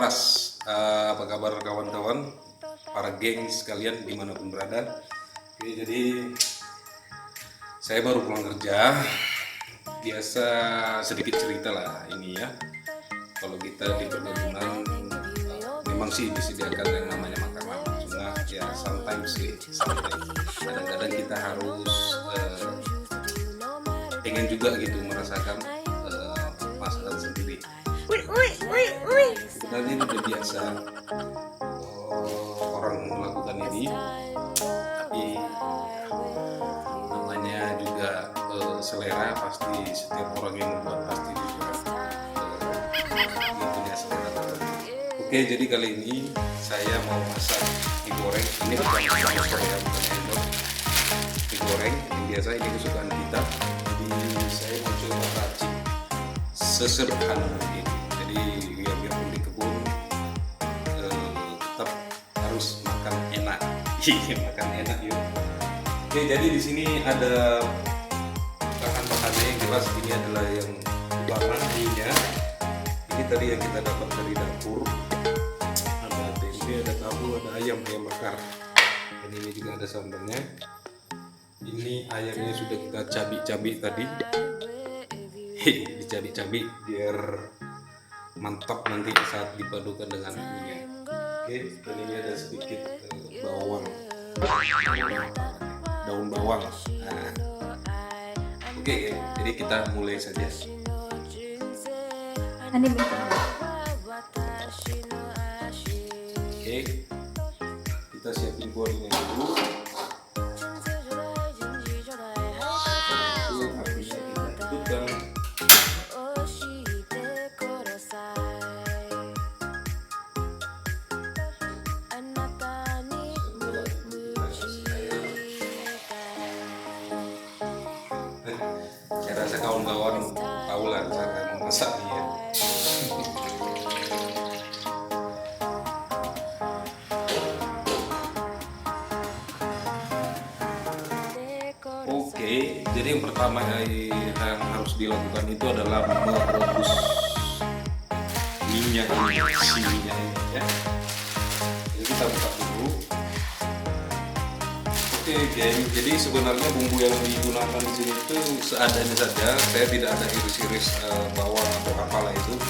Waras. Apa kabar kawan-kawan, para geng sekalian dimanapun berada. Oke, jadi saya baru pulang kerja. Biasa sedikit cerita lah ini ya. Kalau kita di perkebunan memang sih disediakan yang namanya makanan. Cuma ya sometimes kadang-kadang kita harus pengen juga gitu merasakan masakan sendiri. Sebenarnya ini udah biasa orang melakukan ini, tapi namanya juga selera. Pasti setiap orang yang membuat pasti juga punya selera tertentu. Oke, jadi kali ini saya mau masak mie goreng. Ini bukan Korea, bukan endor. Mie goreng yang biasa, ini kesukaan kita. Jadi saya mau coba racik sesederhana mungkin. Jadi biarpun di kebun tetap harus makan enak. Makan enak yuk. Oke, jadi di sini ada bahan-bahannya yang jelas. Ini adalah yang bahan minyak. Ini tadi yang kita dapat dari dapur. Ada tempe, ada tahu, ada ayam bakar. Dan ini juga ada sambalnya. Ini ayamnya sudah kita cabi-cabi tadi. Dicabik-cabik biar mantap nanti saat dipadukan dengan minyak. Oke, dan ini ada sedikit bawang, daun bawang. Nah. Oke, jadi kita mulai saja. Oke, kita siapin gorengnya dulu. Apinya kita hidupkan. Saya rasa kawan-kawan tahu lah cara memasaknya ya. Oke, jadi yang pertama yang harus dilakukan itu adalah merebus minyak ini ya. Jadi kita buka dulu. Oke, geng. Jadi sebenarnya bumbu yang digunakan di sini itu seadanya saja. Saya tidak ada iris-iris bawang atau apalah itu.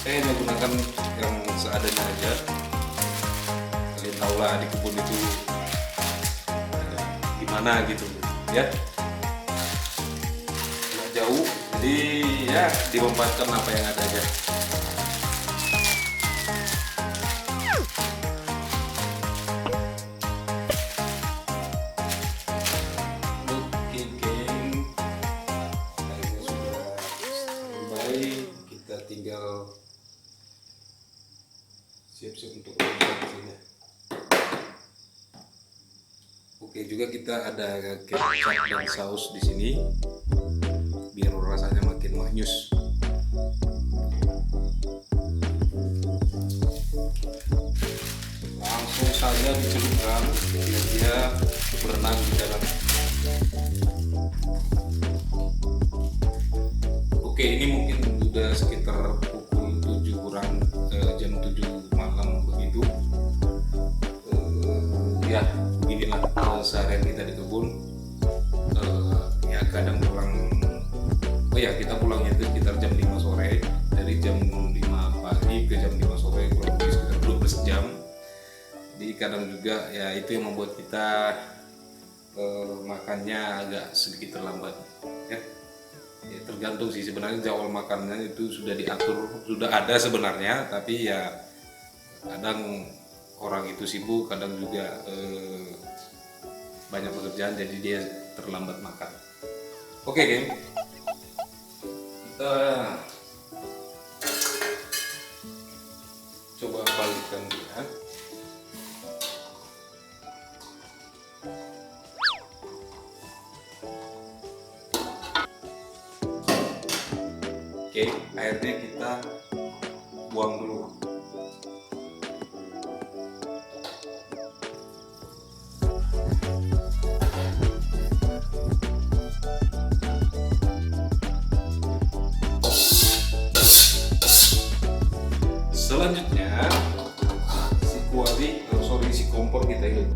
Saya menggunakan yang seadanya aja. Kalian tahu lah di kebun itu gimana gitu ya. Nggak jauh, jadi ya dimanfaatkan apa yang ada aja. Kita tinggal siap-siap untuk membuatnya. Oke, juga kita ada kecap dan saus di sini biar rasanya makin manis. Langsung saja dicelupkan biar dia berenang di dalam. Oke, ini mungkin udah sekitar pukul 7 kurang jam 7 malam begitu. Ya, beginilah seharian kita di kebun. Ya kadang pulang, kita pulangnya itu sekitar jam 5 sore. Dari jam 5 pagi ke jam 5 sore kurang lebih sekitar 12 jam. Jadi kadang juga ya itu yang membuat kita makannya agak sedikit terlambat ya. Ya, tergantung sih sebenarnya jadwal makannya itu sudah diatur, sudah ada sebenarnya, tapi ya kadang orang itu sibuk, kadang juga banyak pekerjaan jadi dia terlambat makan. Oke, geng, kita coba balikkan dia. Oke, airnya kita buang dulu. Selanjutnya saatnya si kompor kita hidup.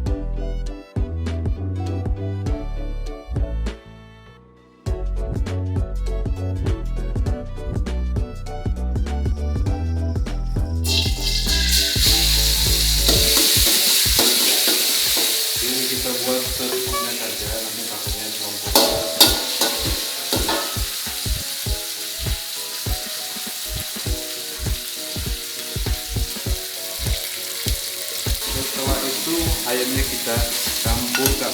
Ini kita buat secukupnya saja, nanti takutnya kompor. Setelah itu ayamnya kita campurkan.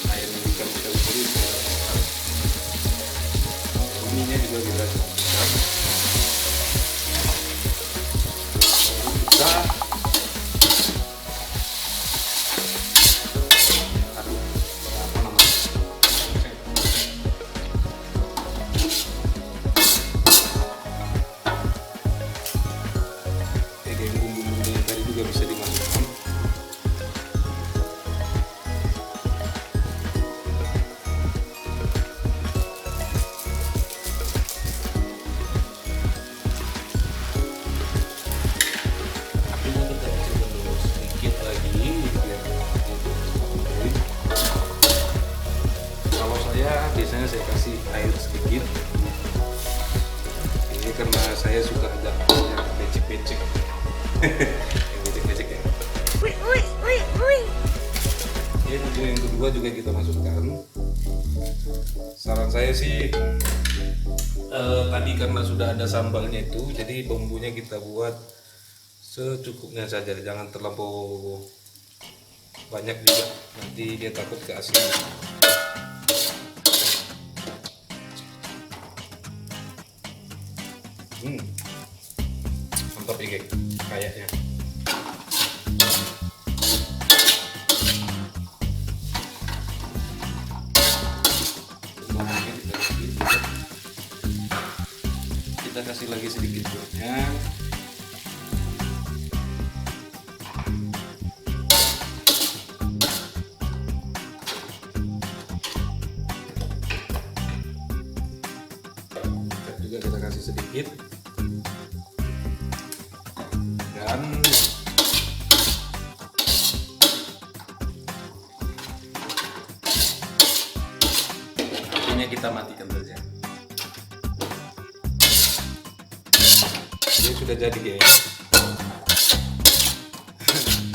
Ayamnya kita campurkan. Kuminya juga kita campurkan. Lalu kita aduk. Apa namanya? Bumbu-bumbu tadi juga bisa dimasukkan. Biasanya saya kasih air sedikit ini karena saya suka agak becek-becek becek-becek ya. Yang kedua juga kita masukkan. Saran saya sih tadi karena sudah ada sambalnya itu, jadi bumbunya kita buat secukupnya saja, jangan terlampau banyak juga, nanti dia takut keasinan. Mantap ya geng, kayaknya. Kita kasih lagi sedikit minyak. Juga kita kasih sedikit. Dan apinya kita matikan saja. Dia sudah jadi guys.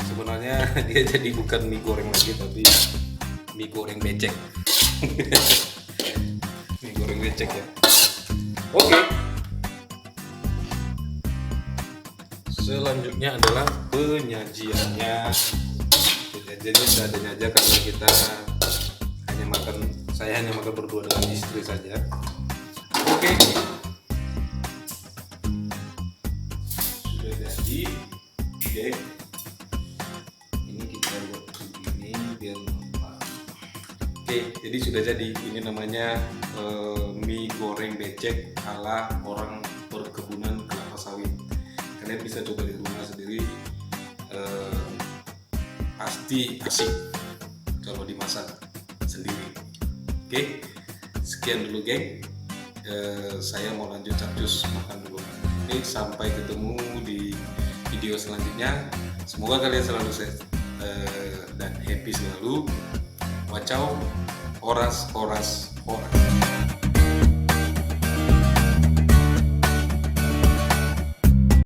Sebenarnya dia jadi bukan mie goreng lagi, tapi mie goreng becek. Mie goreng becek ya. Oke. Selanjutnya adalah penyajiannya. Penyajiannya seadanya aja karena kita saya hanya makan berdua dengan istri saja. Oke. Sudah jadi. Oke. Ini kita buat begini biar nampak. Oke, jadi sudah jadi. Ini namanya mie goreng becek ala orang perkebunan kelapa sawit. Kalian bisa coba di rumah sendiri, pasti asik kalau dimasak sendiri. Oke, sekian dulu geng. Saya mau lanjut capcus makan dulu. Oke, sampai ketemu di video selanjutnya. Semoga kalian selalu sehat dan happy selalu. Wacau, oras.